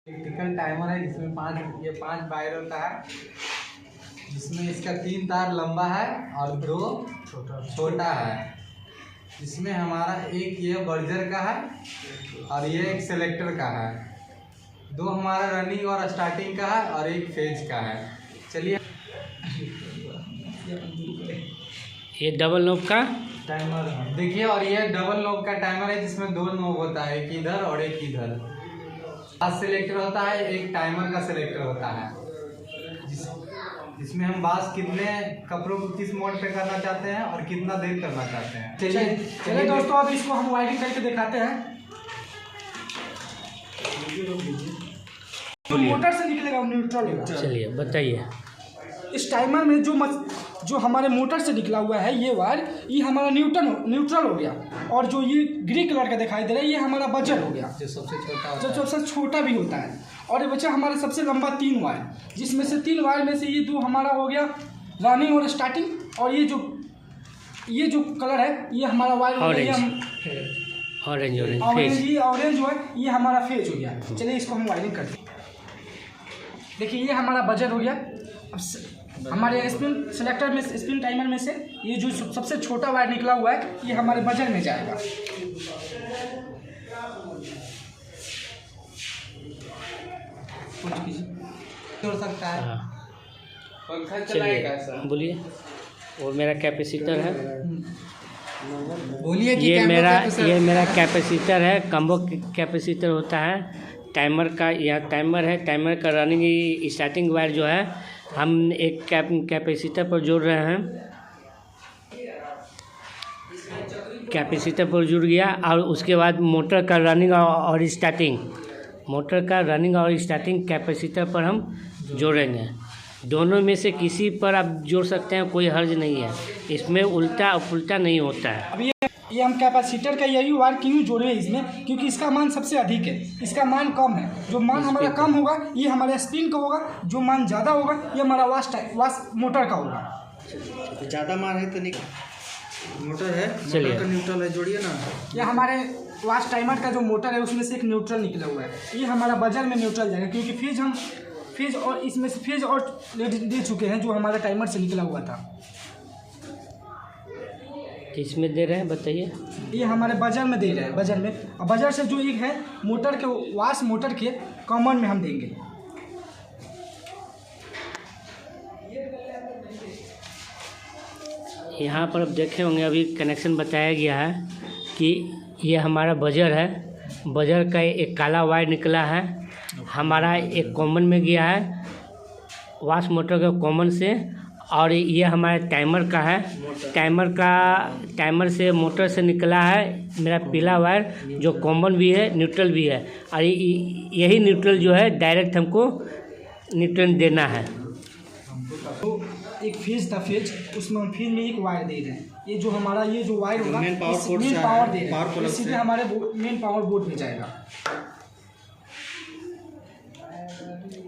Electrical timer है जिसमें पांच वायर होता है, जिसमें इसका 3 तार लंबा है और 2 छोटा है। इसमें हमारा एक ये बर्जर का है और ये एक सेलेक्टर का है। 2 हमारा रनिंग और स्टार्टिंग का है और एक फेज का है। चलिए, ये डबल नॉब का टाइमर देखिए, और ये डबल नॉब का टाइमर है जिसमें 2 नॉब होता है, एक इधर और एक इधर। बास सेलेक्टर होता है, एक टाइमर का सेलेक्टर होता है, जिसमें हम बास कितने कपड़ों को किस मोड पे करना चाहते हैं और कितना देर करना चाहते हैं। चलिए दोस्तों, अब इसको हम वायरिंग करके दिखाते हैं। मोटर से निकलेगा न्यूट्रल होगा। चलिए बताइए। इस टाइमर में जो हमारे मोटर से निकला हुआ है ये वायर, ये हमारा न्यूट्रल हो गया, और जो ये ग्रे कलर का दिखाई दे रहा है ये हमारा बजर हो गया, जो सबसे छोटा भी होता है। और ये बचा हमारा सबसे लंबा 3 वायर, जिसमें से 3 वायर में से ये 2 हमारा हो गया रनिंग और स्टार्टिंग, और ये जो कलर है ये हमारा वायर ऑरेंज जो है ये हमारा फेज हो गया। चलिए इसको हम वायरिंग करते हैं। देखिए ये हमारा बजर हो गया। अब हमारे स्पिन सेलेक्टर में, स्पिन टाइमर में से ये जो सबसे छोटा वायर निकला हुआ है ये हमारे बजर में जाएगा। छोड़ सकता है, पंखा चलाएगा सर। बोलिए। और मेरा कैपेसिटर है, बोलिए कि ये मेरा कैपेसिटर है। कम्बो कैपेसिटर होता है टाइमर का। यह टाइमर है, टाइमर का रनिंग स्टार्टिंग वायर जो है हम एक कैपेसिटर पर जोड़ रहे हैं। कैपेसिटर पर जुड़ गया और उसके बाद मोटर का रनिंग और स्टार्टिंग कैपेसिटर पर हम जोड़ेंगे। दोनों में से किसी पर आप जोड़ सकते हैं, कोई हर्ज नहीं है। इसमें उल्टा पुल्टा नहीं होता है। अब ये हम कैपेसिटर का यही वायर क्यों जोड़े इसमें, क्योंकि इसका मान सबसे अधिक है, इसका मान कम है। जो मान हमारा कम होगा ये हमारे स्पिन का होगा, जो मान ज़्यादा होगा ये हमारा वाश मोटर का होगा। ज़्यादा मान है तो नहीं, मोटर है, चलिए का न्यूट्रल है, जोड़िए ना। ये हमारे वाश टाइमर का जो मोटर है उसमें से एक न्यूट्रल निकला हुआ है, ये हमारा बजर में न्यूट्रल जाएगा, क्योंकि फेज और इसमें से फेज और दे चुके हैं जो हमारे टाइमर से निकला हुआ था। किसमें दे रहे हैं बताइए। ये हमारे बजर में दे रहे हैं, बजर में। और बजर से जो एक है मोटर के वाश मोटर के कॉमन में हम देंगे। यहाँ पर आप देखे होंगे अभी कनेक्शन बताया गया है कि ये हमारा बजर है। बजर का एक काला वायर निकला है, हमारा एक कॉमन में गया है वाश मोटर के कॉमन से, और ये हमारे टाइमर का है। टाइमर से मोटर से निकला है मेरा पीला वायर, जो कॉमन भी है न्यूट्रल भी है, और यही न्यूट्रल जो है डायरेक्ट हमको न्यूट्रल देना है। तो एक फेज था, उसमें हम फेज में एक वायर दे रहे हैं। ये जो हमारा ये जो वायर होगा मेन पावर दे रहे हैं, सीधे हमारे मेन पावर बोर्ड में जाएगा।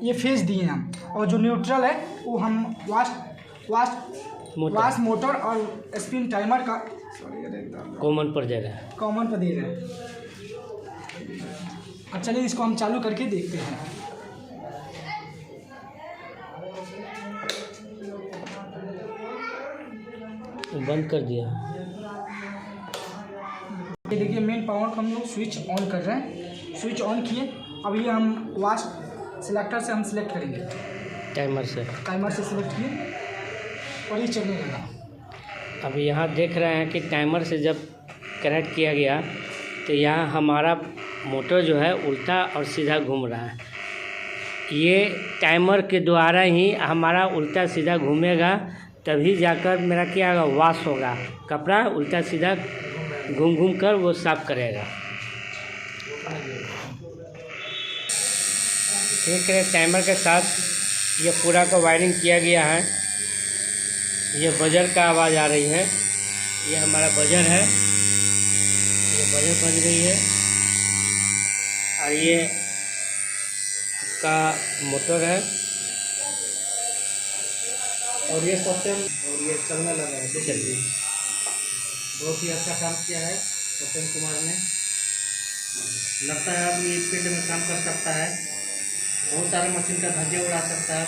ये फेज दिए हम, और जो न्यूट्रल है वो हम वाश मोटर और स्पिन टाइमर का कॉमन पर दे रहे हैं, कॉमन पर दे रहे हैं। अब चलिए इसको हम चालू करके देखते हैं। बंद कर दिया। ये देखिए मेन पावर को हम लोग स्विच ऑन कर रहे हैं, स्विच ऑन किए। अब ये हम वाश सेलेक्टर से हम सिलेक्ट करेंगे, टाइमर से सिलेक्ट किए और ये चलने लगा। अब यहाँ देख रहे हैं कि टाइमर से जब कनेक्ट किया गया तो यहाँ हमारा मोटर जो है उल्टा और सीधा घूम रहा है। ये टाइमर के द्वारा ही हमारा उल्टा सीधा घूमेगा, तभी जाकर मेरा क्या होगा, वॉश होगा। कपड़ा उल्टा सीधा घूम कर वो साफ करेगा। ठीक है, टाइमर के साथ ये पूरा का वायरिंग किया गया है। ये बजर का आवाज़ आ रही है, ये हमारा बजर है, ये बजर बज गई है, और ये का मोटर है, और ये सत्यम, और ये चलने लगा है। चलिए, बहुत ही अच्छा काम किया है सत्यम कुमार ने। लगता है आदमी फील्ड में काम कर सकता है। बहुत सारे मशीन का धज्जिया उड़ा सकता है।